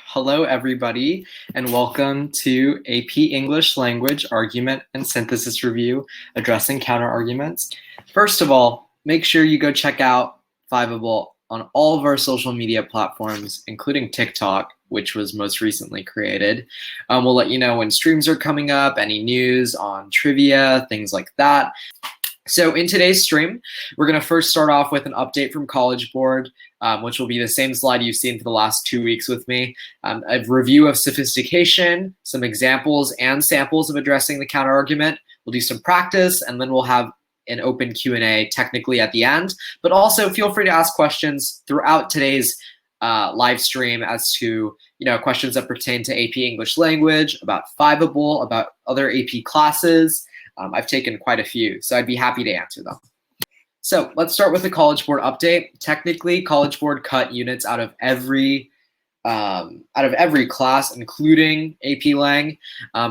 Hello, everybody, and welcome to AP English Language Argument and Synthesis Review, addressing counterarguments. First of all, make sure you go check out Fiveable on all of our social media platforms, including TikTok, which was most recently created. We'll let you know when streams are coming up, any news on trivia, things like that. So in today's stream, we're going to first start off with an update from College Board, which will be the same slide you've seen for the last 2 weeks with me. A review of sophistication, some examples and samples of addressing the counterargument. We'll do some practice, and then we'll have an open Q&A technically at the end. But also feel free to ask questions throughout today's live stream as to questions that pertain to AP English Language, about Fiveable, about other AP classes. I've taken quite a few, so I'd be happy to answer them. So let's start with the College Board update. Technically, College Board cut units out of every class, including AP Lang.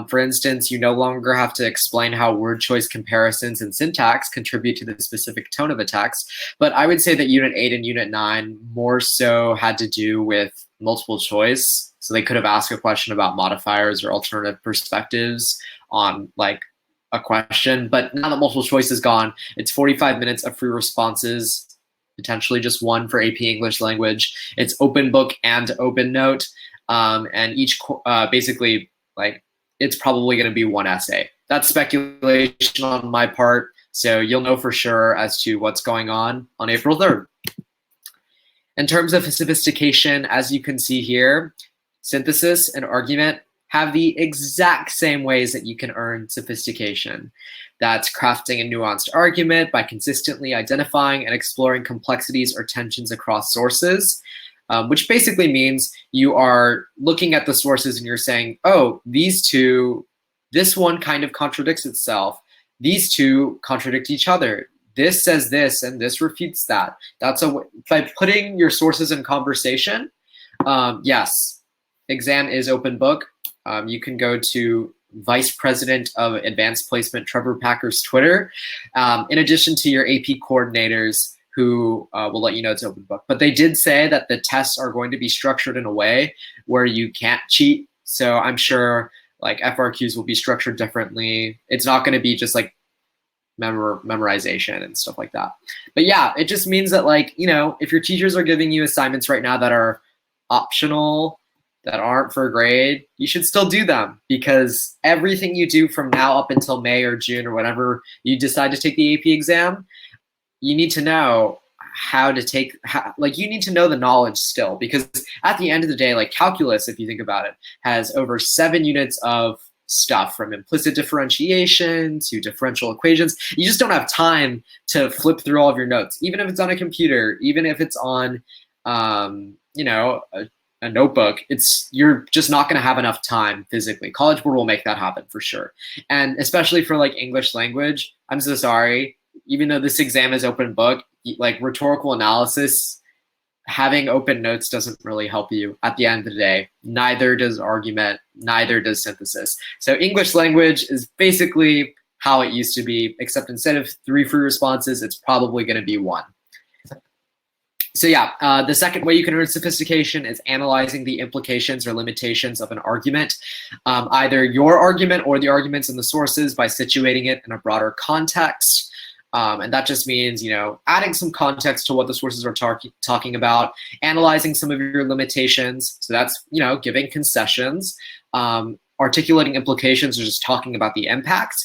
For instance, you no longer have to explain how word choice comparisons and syntax contribute to the specific tone of a text. But I would say that Unit 8 and Unit 9 more so had to do with multiple choice. So they could have asked a question about modifiers or alternative perspectives on a question, but now that multiple choice is gone, it's 45 minutes of free responses, potentially just one for AP English Language. It's open book and open note, and each basically it's probably going to be one essay. That's speculation on my part, so you'll know for sure as to what's going on April 3rd. In terms of sophistication, as you can see here, synthesis and argument have the exact same ways that you can earn sophistication. That's crafting a nuanced argument by consistently identifying and exploring complexities or tensions across sources, which basically means you are looking at the sources and you're saying, oh, this one kind of contradicts itself. These two contradict each other. This says this and this refutes that. By putting your sources in conversation, yes, exam is open book. You can go to Vice President of Advanced Placement Trevor Packer's Twitter, in addition to your AP coordinators who will let you know it's open book. But they did say that the tests are going to be structured in a way where you can't cheat. So I'm sure FRQs will be structured differently. It's not going to be just memorization and stuff like that. But yeah, it just means that if your teachers are giving you assignments right now that are optional, that aren't for a grade, you should still do them, because everything you do from now up until May or June or whenever you decide to take the AP exam, you need to know how to take, you need to know the knowledge still, because at the end of the day, calculus, if you think about it, has over 7 units of stuff from implicit differentiation to differential equations. You just don't have time to flip through all of your notes, even if it's on a computer, even if it's on, a notebook. You're just not going to have enough time physically. College Board will make that happen for sure. And especially for English language, I'm so sorry, even though this exam is open book, rhetorical analysis, having open notes doesn't really help you at the end of the day. Neither does argument, neither does synthesis. So English language is basically how it used to be, except instead of 3 free responses, it's probably going to be 1. So yeah, the second way you can earn sophistication is analyzing the implications or limitations of an argument, either your argument or the arguments in the sources, by situating it in a broader context. And that just means, adding some context to what the sources are talking about, analyzing some of your limitations. So that's, giving concessions, articulating implications, or just talking about the impact,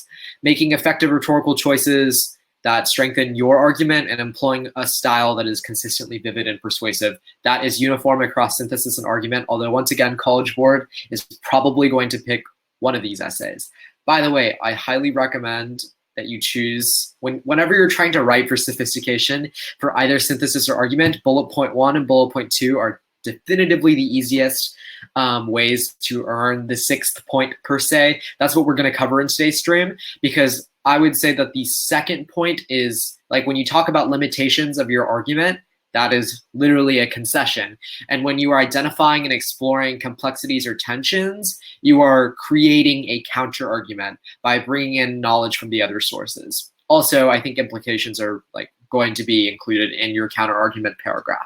making effective rhetorical choices that strengthen your argument, and employing a style that is consistently vivid and persuasive. That is uniform across synthesis and argument, although once again, College Board is probably going to pick one of these essays. By the way, I highly recommend that you choose, whenever you're trying to write for sophistication, for either synthesis or argument, bullet point 1 and bullet point 2 are definitively the easiest ways to earn the 6th point per se. That's what we're going to cover in today's stream, because I would say that the second point is, when you talk about limitations of your argument, that is literally a concession. And when you are identifying and exploring complexities or tensions, you are creating a counter argument by bringing in knowledge from the other sources. Also, I think implications are going to be included in your counter argument paragraph.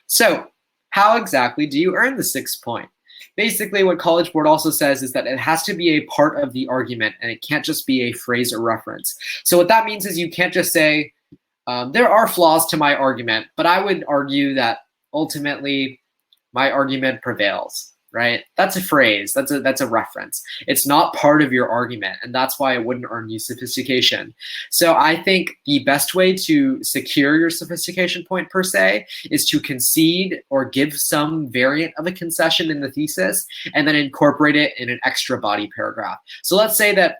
So How exactly do you earn the 6 point? Basically, what College Board also says is that it has to be a part of the argument, and it can't just be a phrase or reference. So what that means is you can't just say, there are flaws to my argument, but I would argue that ultimately my argument prevails, right? That's a phrase, that's a reference. It's not part of your argument, and that's why it wouldn't earn you sophistication. So I think the best way to secure your sophistication point per se is to concede or give some variant of a concession in the thesis and then incorporate it in an extra body paragraph. So let's say that,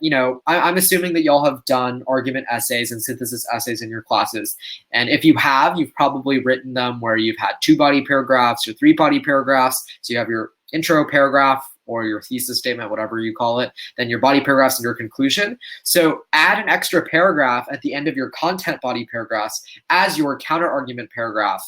I'm assuming that y'all have done argument essays and synthesis essays in your classes. And if you have, you've probably written them where you've had 2 body paragraphs or 3 body paragraphs. So you have your intro paragraph or your thesis statement, whatever you call it, then your body paragraphs and your conclusion. So add an extra paragraph at the end of your content body paragraphs as your counter argument paragraph.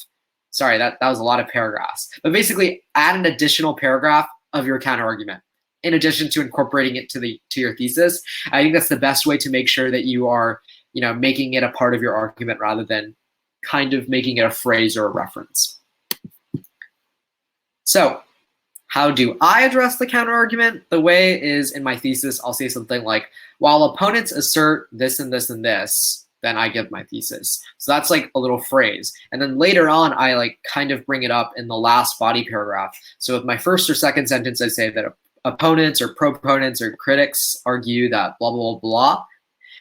Sorry, that was a lot of paragraphs. But basically add an additional paragraph of your counter argument in addition to incorporating it to your thesis. I think that's the best way to make sure that you are, making it a part of your argument rather than kind of making it a phrase or a reference. So how do I address the counterargument? The way is in my thesis, I'll say something like, while opponents assert this and this and this, then I give my thesis. So that's like a little phrase. And then later on, I kind of bring it up in the last body paragraph. So with my first or second sentence, I say that opponents or proponents or critics argue that blah, blah, blah, blah.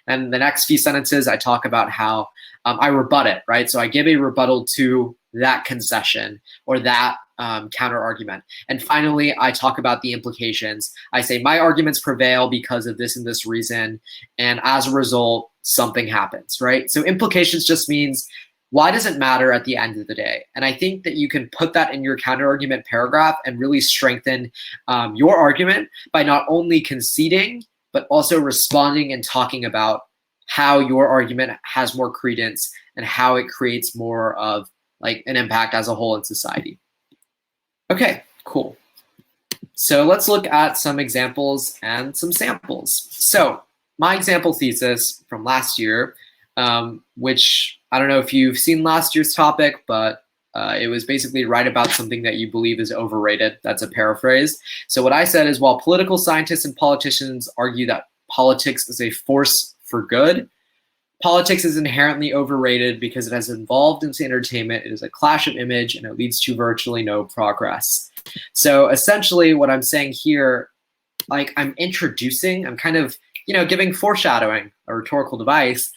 And the next few sentences, I talk about how I rebut it, right? So I give a rebuttal to that concession or that counter argument. And finally, I talk about the implications. I say my arguments prevail because of this and this reason. And as a result, something happens, right? So implications just means, why does it matter at the end of the day? And I think that you can put that in your counter argument paragraph and really strengthen your argument by not only conceding, but also responding and talking about how your argument has more credence and how it creates more of an impact as a whole in society. Okay, cool. So let's look at some examples and some samples. So my example thesis from last year, which I don't know if you've seen last year's topic, but it was basically write about something that you believe is overrated. That's a paraphrase. So what I said is, while political scientists and politicians argue that politics is a force for good, politics is inherently overrated because it has evolved into entertainment. It is a clash of image and it leads to virtually no progress. So essentially what I'm saying here, I'm kind of, giving foreshadowing, a rhetorical device,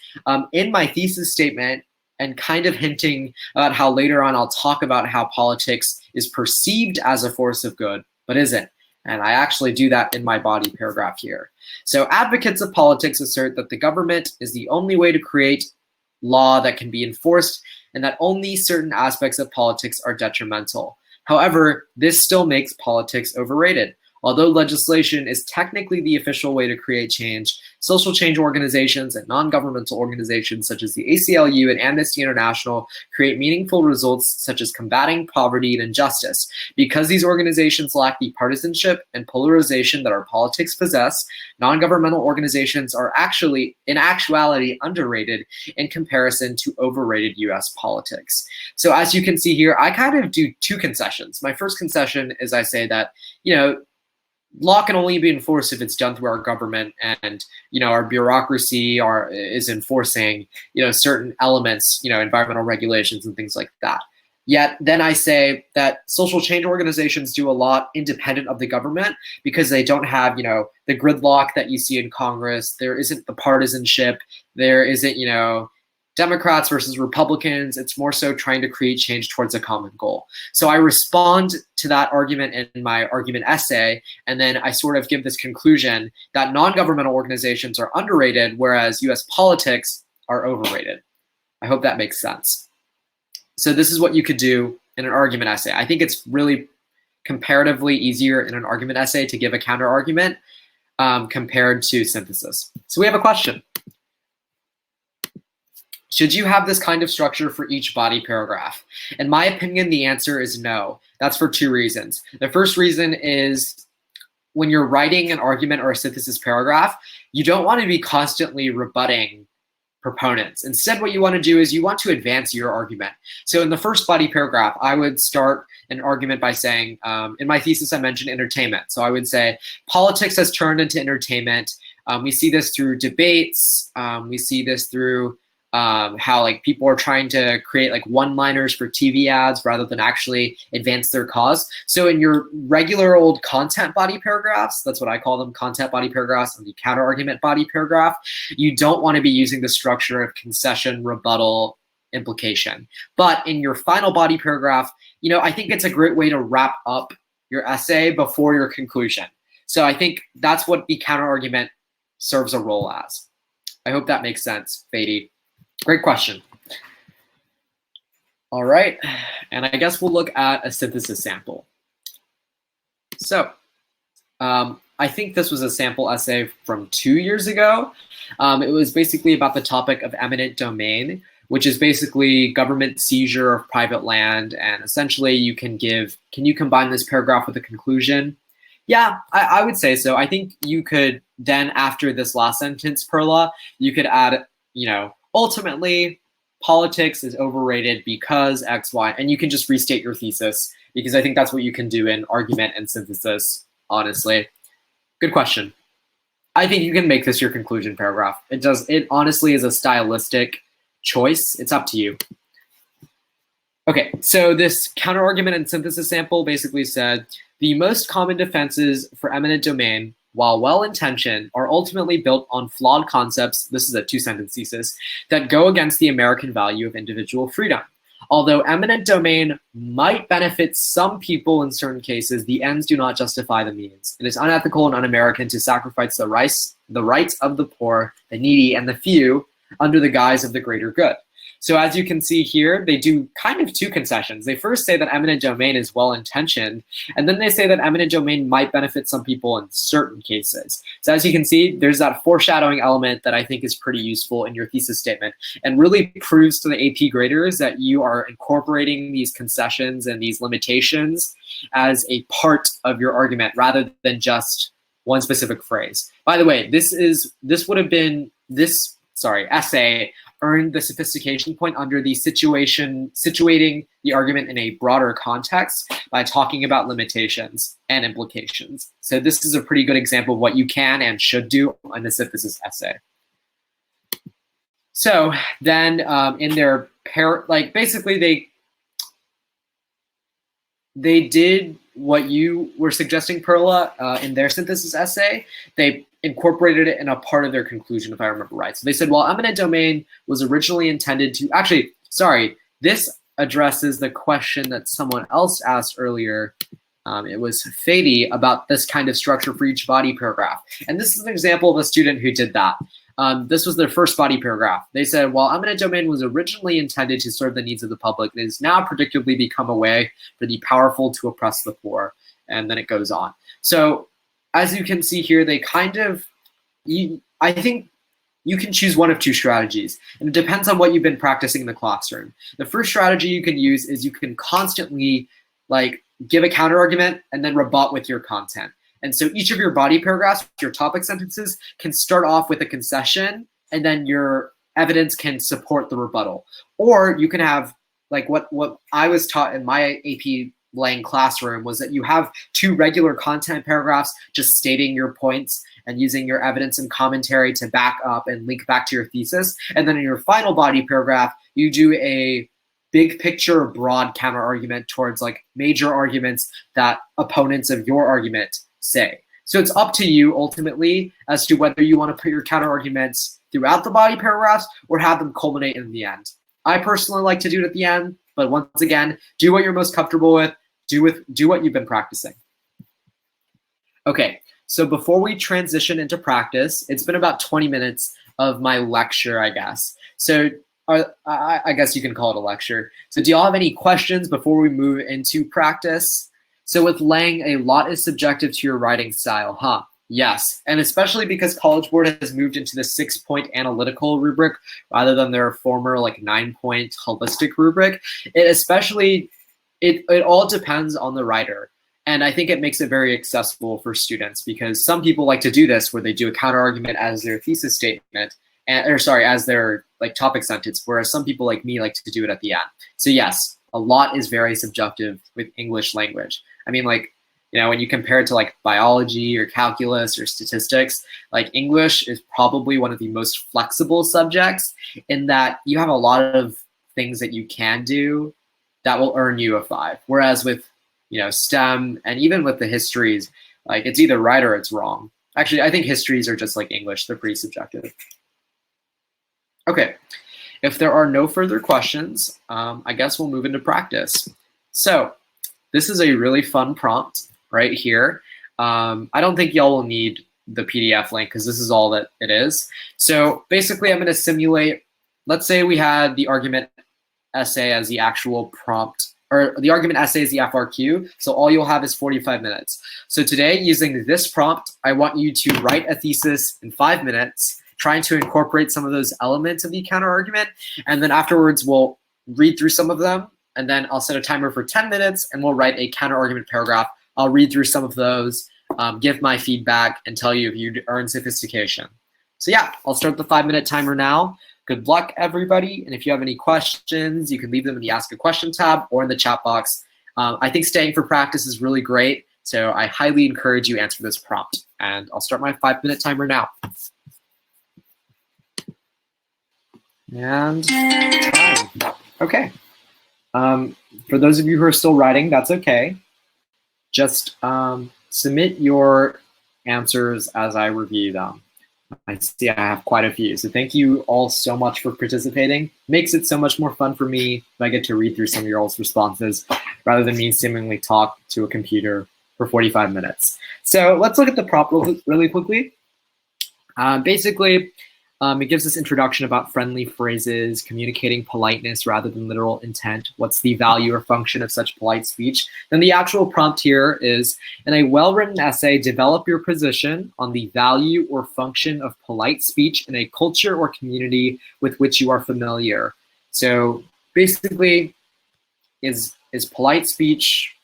in my thesis statement and kind of hinting about how later on I'll talk about how politics is perceived as a force of good, but isn't. And I actually do that in my body paragraph here. So advocates of politics assert that the government is the only way to create law that can be enforced and that only certain aspects of politics are detrimental. However, this still makes politics overrated. Although legislation is technically the official way to create change, social change organizations and non-governmental organizations such as the ACLU and Amnesty International create meaningful results such as combating poverty and injustice. Because these organizations lack the partisanship and polarization that our politics possess, non-governmental organizations are in actuality underrated in comparison to overrated US politics. So as you can see here, I kind of do 2 concessions. My first concession is I say that, law can only be enforced if it's done through our government and, our bureaucracy is enforcing, certain elements, environmental regulations and things like that. Yet then I say that social change organizations do a lot independent of the government because they don't have, the gridlock that you see in Congress. There isn't the partisanship. There isn't, Democrats versus Republicans. It's more so trying to create change towards a common goal. So I respond to that argument in my argument essay, and then I sort of give this conclusion that non-governmental organizations are underrated, whereas US politics are overrated. I hope that makes sense. So this is what you could do in an argument essay. I think it's really comparatively easier in an argument essay to give a counter argument compared to synthesis. So we have a question. Should you have this kind of structure for each body paragraph? In my opinion, the answer is no. That's for 2 reasons. The first reason is when you're writing an argument or a synthesis paragraph, you don't want to be constantly rebutting proponents. Instead, what you want to do is you want to advance your argument. So in the first body paragraph, I would start an argument by saying, in my thesis, I mentioned entertainment. So I would say, politics has turned into entertainment. We see this through debates. We see this through how like people are trying to create like one-liners for TV ads rather than actually advance their cause. So in your regular old content body paragraphs, that's what I call them, content body paragraphs, and the counter-argument body paragraph, you don't want to be using the structure of concession, rebuttal, implication. But in your final body paragraph, you know, I think it's a great way to wrap up your essay before your conclusion. So I think that's what the counter-argument serves a role as. I hope that makes sense, Fady. Great question. All right, and I guess we'll look at a synthesis sample. So I think this was a sample essay from 2 years ago. It was basically about the topic of eminent domain, which is basically government seizure of private land. And essentially you can you combine this paragraph with a conclusion? Yeah, I would say so. I think you could then, after this last sentence, Perla, you could add, you know, ultimately, politics is overrated because X, Y, and you can just restate your thesis, because I think that's what you can do in argument and synthesis, honestly. Good question. I think you can make this your conclusion paragraph. It honestly is a stylistic choice. It's up to you. Okay, so this counter-argument and synthesis sample basically said, the most common defenses for eminent domain, while well-intentioned, are ultimately built on flawed concepts, this is a two-sentence thesis, that go against the American value of individual freedom. Although eminent domain might benefit some people in certain cases, the ends do not justify the means. It is unethical and un-American to sacrifice the rights of the poor, the needy, and the few under the guise of the greater good. So as you can see here, they do kind of two concessions. They first say that eminent domain is well-intentioned, and then they say that eminent domain might benefit some people in certain cases. So as you can see, there's that foreshadowing element that I think is pretty useful in your thesis statement and really proves to the AP graders that you are incorporating these concessions and these limitations as a part of your argument rather than just one specific phrase. By the way, this essay earned the sophistication point under the situating the argument in a broader context by talking about limitations and implications. So this is a pretty good example of what you can and should do in the synthesis essay. So then in their basically they did what you were suggesting, Perla, in their synthesis essay. They incorporated it in a part of their conclusion, if I remember right. So they said, well, eminent domain was originally intended to, actually, sorry, this addresses the question that someone else asked earlier. It was Fady about this kind of structure for each body paragraph. And this is an example of a student who did that. This was their first body paragraph. They said, while eminent domain was originally intended to serve the needs of the public, it has now predictably become a way for the powerful to oppress the poor. And then it goes on. So as you can see here, they kind of, I think you can choose one of two strategies. And it depends on what you've been practicing in the classroom. The first strategy you can use is you can constantly give a counter argument and then rebut with your content. And so each of your body paragraphs, your topic sentences, can start off with a concession, and then your evidence can support the rebuttal. Or you can have, like what I was taught in my AP Lang classroom, was that you have two regular content paragraphs just stating your points and using your evidence and commentary to back up and link back to your thesis. And then in your final body paragraph, you do a big picture, broad counter argument towards major arguments that opponents of your argument say. So it's up to you ultimately as to whether you want to put your counter arguments throughout the body paragraphs or have them culminate in the end. I personally like to do it at the end, but once again, do what you're most comfortable with. Do what you've been practicing. Okay, so before we transition into practice, it's been about 20 minutes of my lecture, I guess. So I guess you can call it a lecture. So do y'all have any questions before we move into practice? So with Lang, a lot is subjective to your writing style, huh? Yes, and especially because College Board has moved into the 6-point analytical rubric rather than their former 9-point holistic rubric. It all depends on the writer. And I think it makes it very accessible for students because some people like to do this where they do a counter argument as their thesis statement. or sorry, as their like topic sentence, whereas some people like me like to do it at the end. So yes, a lot is very subjunctive with English language. I mean, like, you know, when you compare it to like biology or calculus or statistics, like English is probably one of the most flexible subjects in that you have a lot of things that you can do that will earn you a 5. Whereas with, you know, STEM and even with the histories, like it's either right or it's wrong. Actually, I think histories are just like English. They're pretty subjective. Okay, if there are no further questions, I guess we'll move into practice. So this is a really fun prompt right here. I don't think y'all will need the PDF link because this is all that it is. So basically I'm gonna simulate, let's say we had the argument essay as the actual prompt, or the argument essay is the FRQ, so all you'll have is 45 minutes. So today, using this prompt, I want you to write a thesis in 5 minutes, trying to incorporate some of those elements of the counter argument, and then afterwards we'll read through some of them, and then I'll set a timer for 10 minutes, and we'll write a counter argument paragraph. I'll read through some of those, give my feedback, and tell you if you earn sophistication. So yeah, I'll start the 5-minute timer now. Good luck, everybody. And if you have any questions, you can leave them in the Ask a Question tab or in the chat box. I think staying for practice is really great, so I highly encourage you to answer this prompt. And I'll start my 5-minute timer now. And time. Okay. For those of you who are still writing, that's okay. Just submit your answers as I review them. I see I have quite a few. So thank you all so much for participating. Makes it so much more fun for me if I get to read through some of your all's responses rather than me seemingly talk to a computer for 45 minutes. So let's look at the prompt really quickly. Basically, it gives us introduction about friendly phrases, communicating politeness rather than literal intent. What's the value or function of such polite speech? Then the actual prompt here is, in a well-written essay, develop your position on the value or function of polite speech in a culture or community with which you are familiar. So basically, is polite speech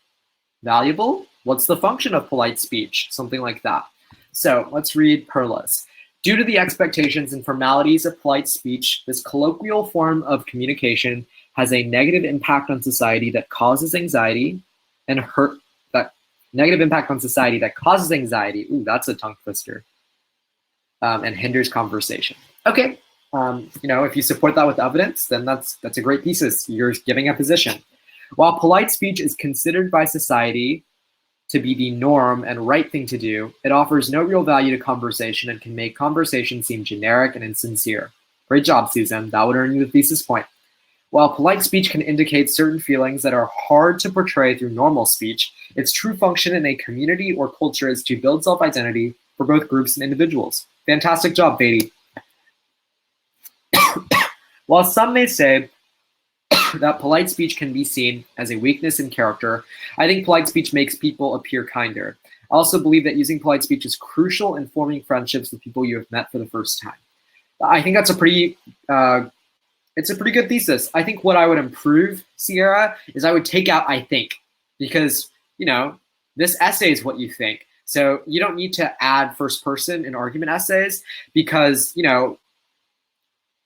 valuable? What's the function of polite speech? Something like that. So let's read Perlis. Due to the expectations and formalities of polite speech, this colloquial form of communication has a negative impact on society that causes anxiety and hurt. That negative impact on society that causes anxiety. Ooh, that's a tongue twister. And hinders conversation. Okay, you know, if you support that with evidence, then that's a great thesis. You're giving a position. While polite speech is considered by society to be the norm and right thing to do, it offers no real value to conversation and can make conversation seem generic and insincere. Great job, Susan. That would earn you the thesis point. While polite speech can indicate certain feelings that are hard to portray through normal speech, its true function in a community or culture is to build self-identity for both groups and individuals. Fantastic job, Beatty. While some may say that polite speech can be seen as a weakness in character, I think polite speech makes people appear kinder. I also believe that using polite speech is crucial in forming friendships with people you have met for the first time. I think that's a pretty, it's a pretty good thesis. I think what I would improve, Sierra, is I would take out I think, because, you know, this essay is what you think. So you don't need to add first person in argument essays because, you know,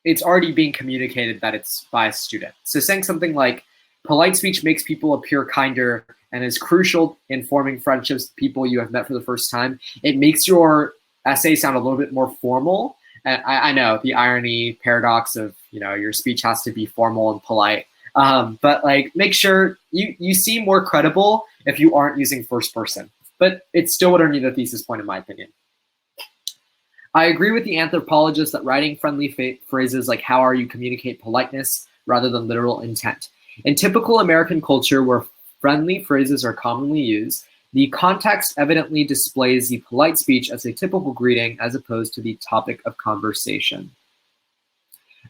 it's already being communicated that it's by a student. So saying something like, polite speech makes people appear kinder and is crucial in forming friendships with people you have met for the first time, it makes your essay sound a little bit more formal. And I know the irony, paradox of, you know, your speech has to be formal and polite. But like, make sure you seem more credible if you aren't using first person. But it still would earn you the thesis point, in my opinion. I agree with the anthropologist that writing friendly phrases like how are you communicate politeness rather than literal intent. In typical American culture where friendly phrases are commonly used, the context evidently displays the polite speech as a typical greeting as opposed to the topic of conversation.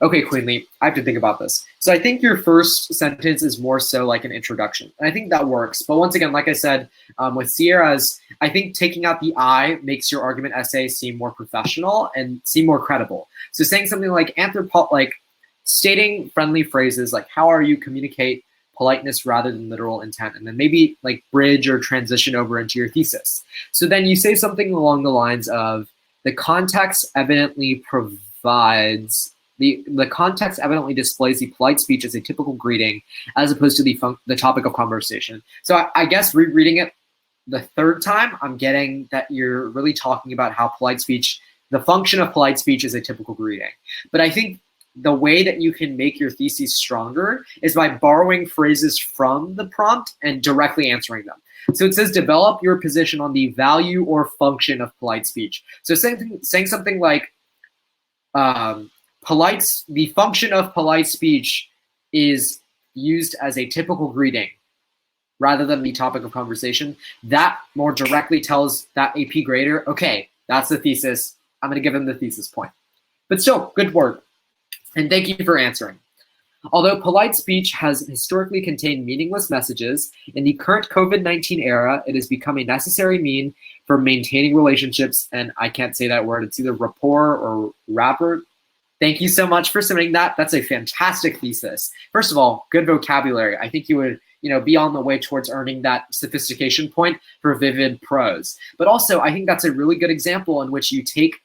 Okay, Queenly, I have to think about this. So I think your first sentence is more so like an introduction. And I think that works. But once again, like I said, with Sierra's, I think taking out the I makes your argument essay seem more professional and seem more credible. So saying something like stating friendly phrases like how are you communicate politeness rather than literal intent, and then maybe like bridge or transition over into your thesis. So then you say something along the lines of the context evidently provides the context evidently displays the polite speech as a typical greeting as opposed to the topic of conversation. So I guess rereading it the third time, I'm getting that you're really talking about how polite speech, the function of polite speech is a typical greeting. But I think the way that you can make your thesis stronger is by borrowing phrases from the prompt and directly answering them. So it says, develop your position on the value or function of polite speech. So saying something like, the function of polite speech is used as a typical greeting rather than the topic of conversation. That more directly tells that AP grader, okay, that's the thesis. I'm going to give him the thesis point. But still, good work. And thank you for answering. Although polite speech has historically contained meaningless messages, in the current COVID-19 era, it has become a necessary mean for maintaining relationships, and I can't say that word, it's either rapport or rapport. Thank you so much for submitting that. That's a fantastic thesis. First of all, good vocabulary. I think you would be on the way towards earning that sophistication point for vivid prose. But also, I think that's a really good example in which you take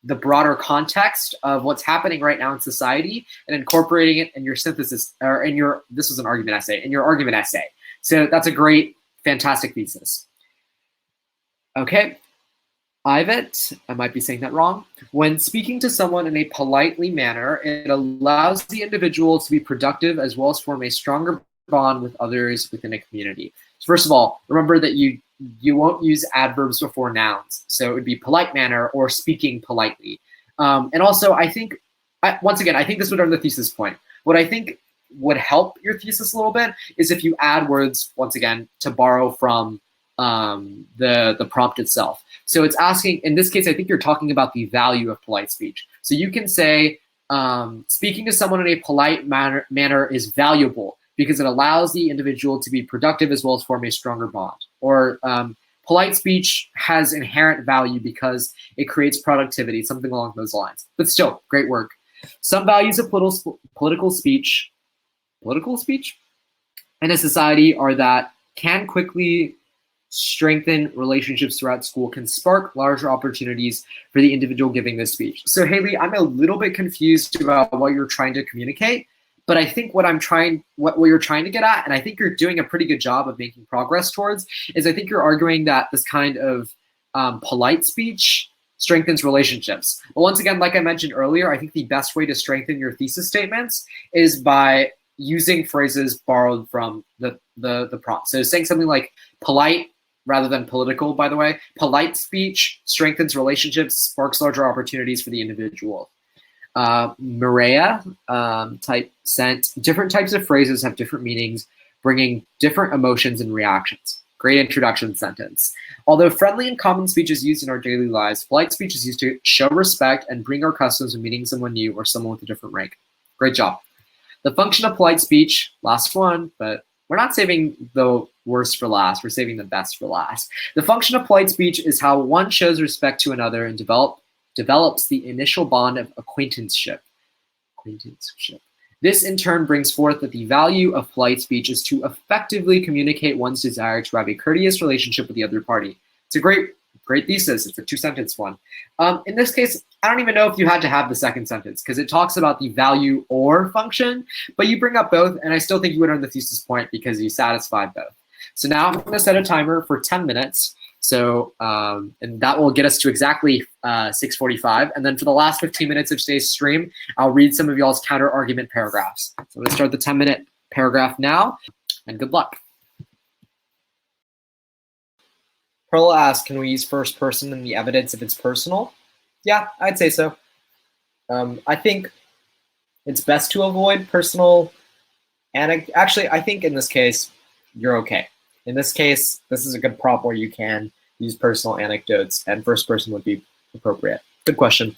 the broader context of what's happening right now in society and incorporating it in your synthesis, or in your, this was an argument essay, in your argument essay. So that's a great, fantastic thesis. Okay, Ivet, I might be saying that wrong. When speaking to someone in a politely manner, it allows the individual to be productive as well as form a stronger bond with others within a community. So first of all, remember that you won't use adverbs before nouns. So it would be polite manner or speaking politely. And also, I think, once again, I think this would earn the thesis point. What I think would help your thesis a little bit is if you add words, once again, to borrow from the prompt itself. So it's asking, in this case, I think you're talking about the value of polite speech. So you can say, speaking to someone in a polite manner is valuable because it allows the individual to be productive as well as form a stronger bond. Or polite speech has inherent value because it creates productivity, something along those lines. But still, great work. Some values of political speech in a society are that can quickly strengthen relationships throughout school, can spark larger opportunities for the individual giving this speech. So Haley, I'm a little bit confused about what you're trying to communicate, but I think what you're trying to get at, and I think you're doing a pretty good job of making progress towards, is I think you're arguing that this kind of polite speech strengthens relationships. But once again, like I mentioned earlier, I think the best way to strengthen your thesis statements is by using phrases borrowed from the prompt. So saying something like polite rather than political, by the way. Polite speech strengthens relationships, sparks larger opportunities for the individual. Maria type sent, different types of phrases have different meanings, bringing different emotions and reactions. Great introduction sentence. Although friendly and common speech is used in our daily lives, polite speech is used to show respect and bring our customs when meeting someone new or someone with a different rank. Great job. The function of polite speech, last one, but we're not saving the worst for last, we're saving the best for last. The function of polite speech is how one shows respect to another and develops the initial bond of acquaintanceship. This in turn brings forth that the value of polite speech is to effectively communicate one's desire to have a courteous relationship with the other party. It's a great thesis. It's a 2-sentence one. In this case, I don't even know if you had to have the second sentence because it talks about the value or function, but you bring up both, and I still think you would earn the thesis point because you satisfied both. So now I'm going to set a timer for 10 minutes. So, and that will get us to exactly 6:45. And then for the last 15 minutes of today's stream, I'll read some of y'all's counter argument paragraphs. So I'm going to start the 10-minute paragraph now, and good luck. Perla asks, can we use first person in the evidence if it's personal? Yeah, I'd say so. I think it's best to avoid personal, and actually, I think in this case, you're okay. In this case, this is a good prompt where you can use personal anecdotes, and first person would be appropriate. Good question.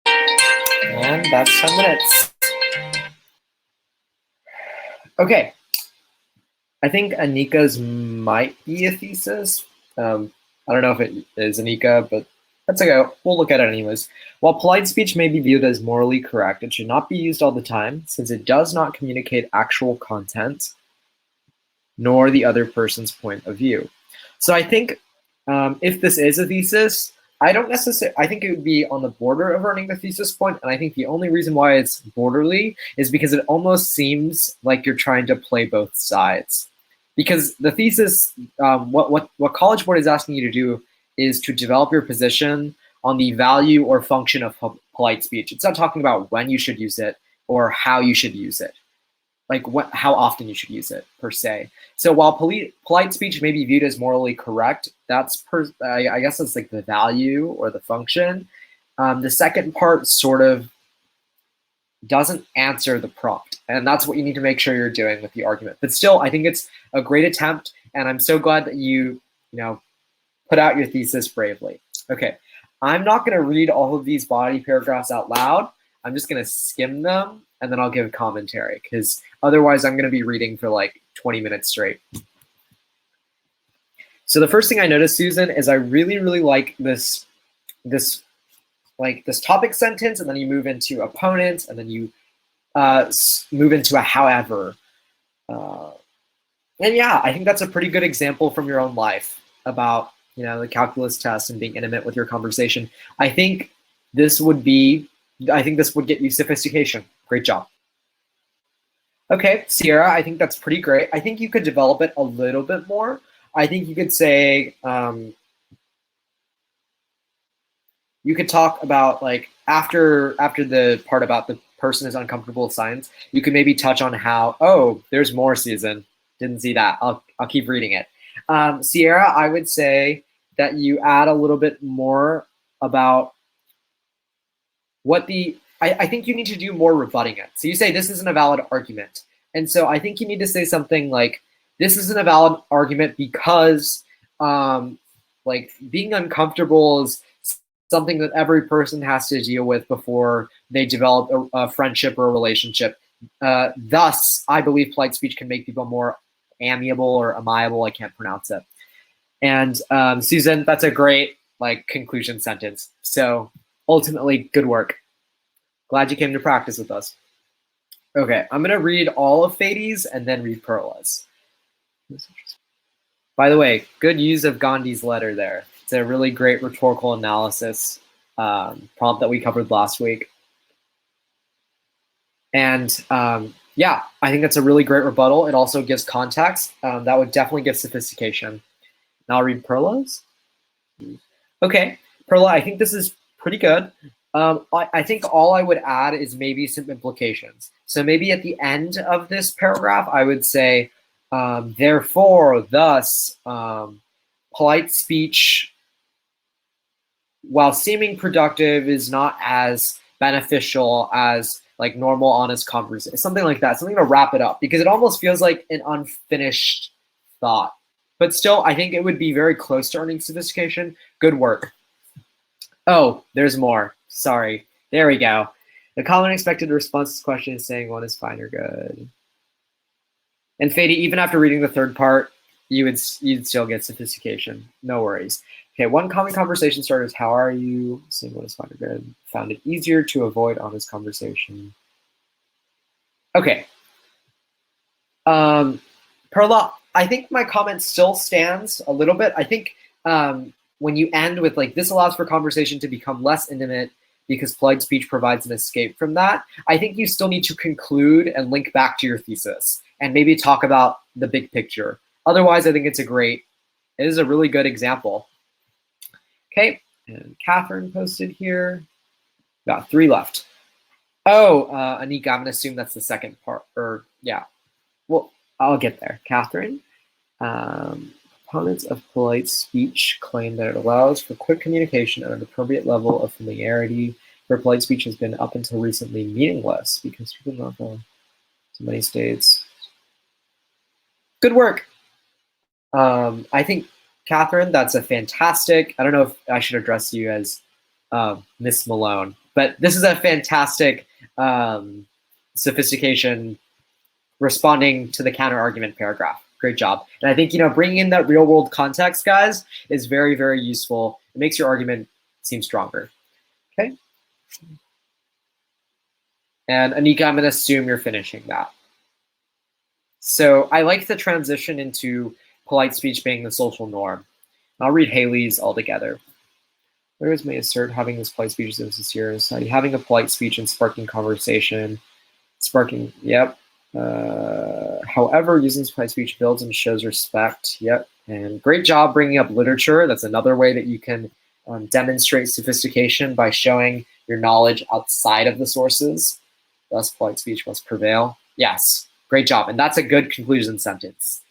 And that's 10 minutes. Okay. I think Anika's might be a thesis. I don't know if it is Anika, but that's okay. We'll look at it anyways. While polite speech may be viewed as morally correct, it should not be used all the time since it does not communicate actual content nor the other person's point of view. So I think If this is a thesis, I don't necessarily, I think it would be on the border of earning the thesis point, and I think the only reason why it's borderly is because it almost seems like you're trying to play both sides. Because the thesis, what College Board is asking you to do is to develop your position on the value or function of polite speech. It's not talking about when you should use it or how you should use it, like how often you should use it per se. So while polite speech may be viewed as morally correct, that's I guess that's like the value or the function. The second part sort of doesn't answer the prompt, and that's what you need to make sure you're doing with the argument. But still, I think it's a great attempt, and I'm so glad that you put out your thesis bravely. Okay, I'm not going to read all of these body paragraphs out loud. I'm just going to skim them, and then I'll give commentary, because otherwise I'm going to be reading for like 20 minutes straight. So the first thing I noticed, Susan, is I really, really like this topic sentence, and then you move into opponents, and then you move into a however. And yeah, I think that's a pretty good example from your own life about the calculus test and being intimate with your conversation. I think this would get you sophistication. Great job. Okay, Sierra, I think that's pretty great. I think you could develop it a little bit more. I think you could say, you could talk about, like, after the part about the person is uncomfortable with science, you could maybe touch on how, oh, there's more, Susan. Didn't see that. I'll keep reading it. Sierra, I would say that you add a little bit more about what I think you need to do more rebutting it. So you say this isn't a valid argument. And so I think you need to say something like, this isn't a valid argument because like being uncomfortable is something that every person has to deal with before they develop a friendship or a relationship. Thus, I believe polite speech can make people more amiable or amiable. I can't pronounce it. And Susan, that's a great conclusion sentence. So ultimately, good work. Glad you came to practice with us. Okay, I'm going to read all of Fades and then read Perla's. By the way, good use of Gandhi's letter there. It's a really great rhetorical analysis prompt that we covered last week. And yeah, I think that's a really great rebuttal. It also gives context. That would definitely give sophistication. Now I'll read Perla's. Okay, Perla, I think this is pretty good. I think all I would add is maybe some implications. So maybe at the end of this paragraph, I would say, therefore, thus, polite speech, while seeming productive, is not as beneficial as normal, honest conversation. Something like that, something to wrap it up, because it almost feels like an unfinished thought. But still, I think it would be very close to earning sophistication. Good work. Oh, there's more. Sorry. There we go. The common expected response to this question is saying one is fine or good. And Fady, even after reading the third part, you'd still get sophistication. No worries. Okay, one common conversation starter is how are you? Saying one is fine or good. Found it easier to avoid honest conversation. Okay. Perla, I think my comment still stands a little bit. I think when you end with this allows for conversation to become less intimate because polite speech provides an escape from that, I think you still need to conclude and link back to your thesis and maybe talk about the big picture. Otherwise, I think it is a really good example. Okay, and Catherine posted here. Got 3 left. Oh, Anika, I'm gonna assume that's the second part, or yeah. Well, I'll get there. Catherine. Opponents of polite speech claim that it allows for quick communication at an appropriate level of familiarity, where polite speech has been up until recently meaningless because people don't know so many states. Good work. I think, Catherine, that's a fantastic, I don't know if I should address you as Miss Malone, but this is a fantastic sophistication responding to the counter-argument paragraph. Great job. And I think, bringing in that real world context, guys, is very, very useful. It makes your argument seem stronger. Okay. And Anika, I'm going to assume you're finishing that. So I like the transition into polite speech being the social norm. I'll read Haley's all together. Lawyers may assert having this polite speech is insincere in society. Having a polite speech and sparking conversation. Sparking, yep. However, using polite speech builds and shows respect. Yep. And great job bringing up literature. That's another way that you can demonstrate sophistication by showing your knowledge outside of the sources. Thus, polite speech must prevail. Yes, great job. And that's a good conclusion sentence.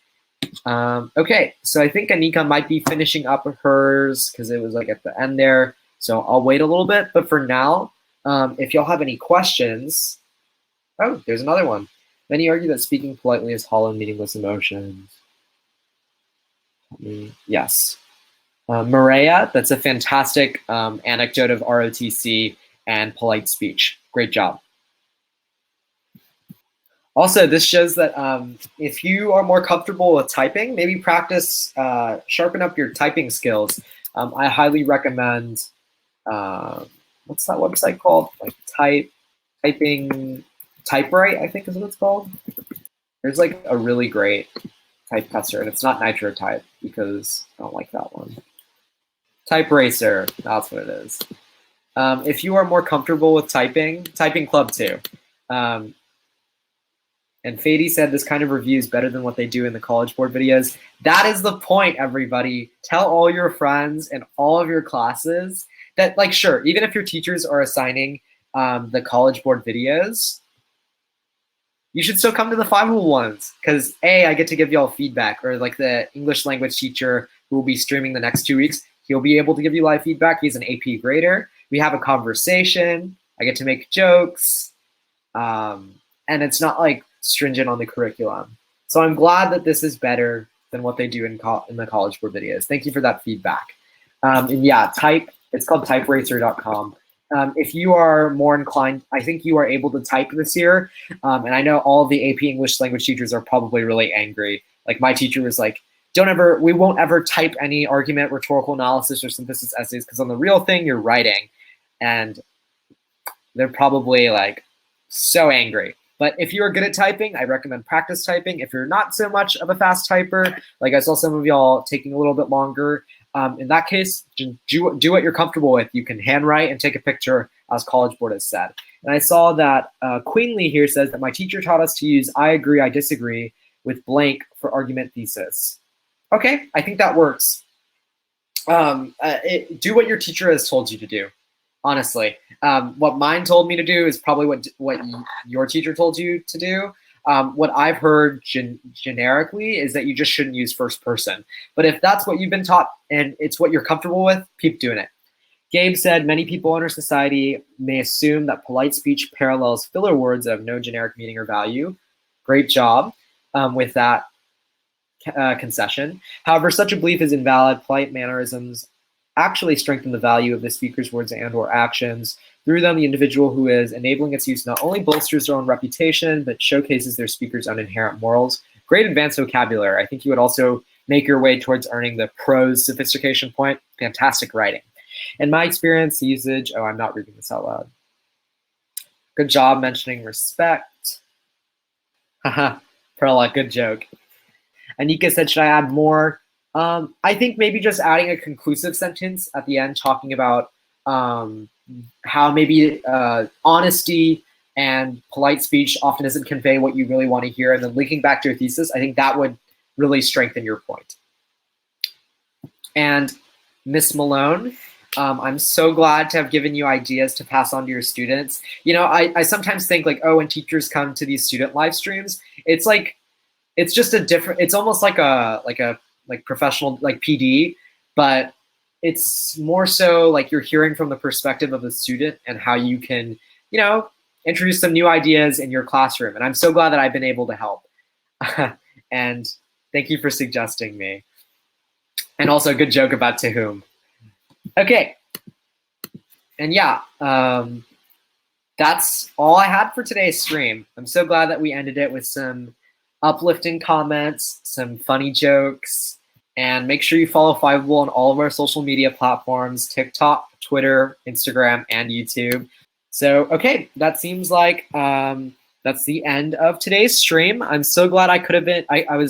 Okay, so I think Anika might be finishing up hers because it was like at the end there. So I'll wait a little bit. But for now, if y'all have any questions, oh, there's another one. Many argue that speaking politely is hollow, meaningless emotions. Yes. Maria, that's a fantastic anecdote of ROTC and polite speech. Great job. Also, this shows that if you are more comfortable with typing, maybe practice, sharpen up your typing skills. I highly recommend, what's that website called? Like typing, Typewrite, I think is what it's called. There's like a really great type tester, and it's not Nitro Type because I don't like that one. Type Racer, that's what it is. If you are more comfortable with typing, Typing Club too. And Fady said this kind of review is better than what they do in the College Board videos. That is the point, everybody. Tell all your friends and all of your classes that, like, sure, even if your teachers are assigning the College Board videos, you should still come to the 5 ones because A, I get to give y'all feedback, or like the English language teacher who will be streaming the next 2 weeks, he'll be able to give you live feedback. He's an AP grader. We have a conversation. I get to make jokes. And it's not like stringent on the curriculum. So I'm glad that this is better than what they do in the College Board videos. Thank you for that feedback. And yeah, it's called typeracer.com. If you are more inclined, I think you are able to type this year. And I know all of the AP English language teachers are probably really angry. Like my teacher was like, we won't ever type any argument, rhetorical analysis, or synthesis essays because on the real thing, you're writing. And they're probably like so angry. But if you are good at typing, I recommend practice typing. If you're not so much of a fast typer, like I saw some of y'all taking a little bit longer, in that case, do what you're comfortable with. You can handwrite and take a picture, as College Board has said. And I saw that Queenly here says that my teacher taught us to use I agree, I disagree with blank for argument thesis. Okay, I think that works. Do what your teacher has told you to do. Honestly, what mine told me to do is probably what your teacher told you to do. What I've heard generically is that you just shouldn't use first person. But if that's what you've been taught and it's what you're comfortable with, keep doing it. Gabe said, many people in our society may assume that polite speech parallels filler words that have no generic meaning or value. Great job with that concession. However, such a belief is invalid. Polite mannerisms actually strengthen the value of the speaker's words and or actions. Through them, the individual who is enabling its use not only bolsters their own reputation, but showcases their speaker's own inherent morals. Great advanced vocabulary. I think you would also make your way towards earning the prose sophistication point. Fantastic writing. In my experience, the usage, I'm not reading this out loud. Good job mentioning respect. Haha, Perla, good joke. Anika said, should I add more? I think maybe just adding a conclusive sentence at the end, talking about how maybe honesty and polite speech often doesn't convey what you really want to hear, and then linking back to your thesis, I think that would really strengthen your point. And Miss Malone, I'm so glad to have given you ideas to pass on to your students. You know, I sometimes think like, oh, when teachers come to these student live streams, it's like, it's just a different, it's almost like a professional, like PD, but it's more so like you're hearing from the perspective of the student and how you can, you know, introduce some new ideas in your classroom. And I'm so glad that I've been able to help. And thank you for suggesting me. And also a good joke about to whom. Okay. And yeah, that's all I had for today's stream. I'm so glad that we ended it with some uplifting comments, some funny jokes, and make sure you follow Fiveable on all of our social media platforms, TikTok, Twitter, Instagram, and YouTube. So, okay, that seems like that's the end of today's stream. I'm so glad I could have been, I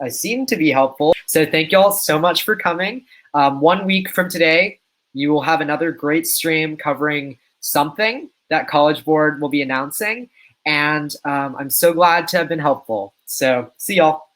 seemed to be helpful. So thank y'all so much for coming. 1 week from today, you will have another great stream covering something that College Board will be announcing. And I'm so glad to have been helpful. So see y'all.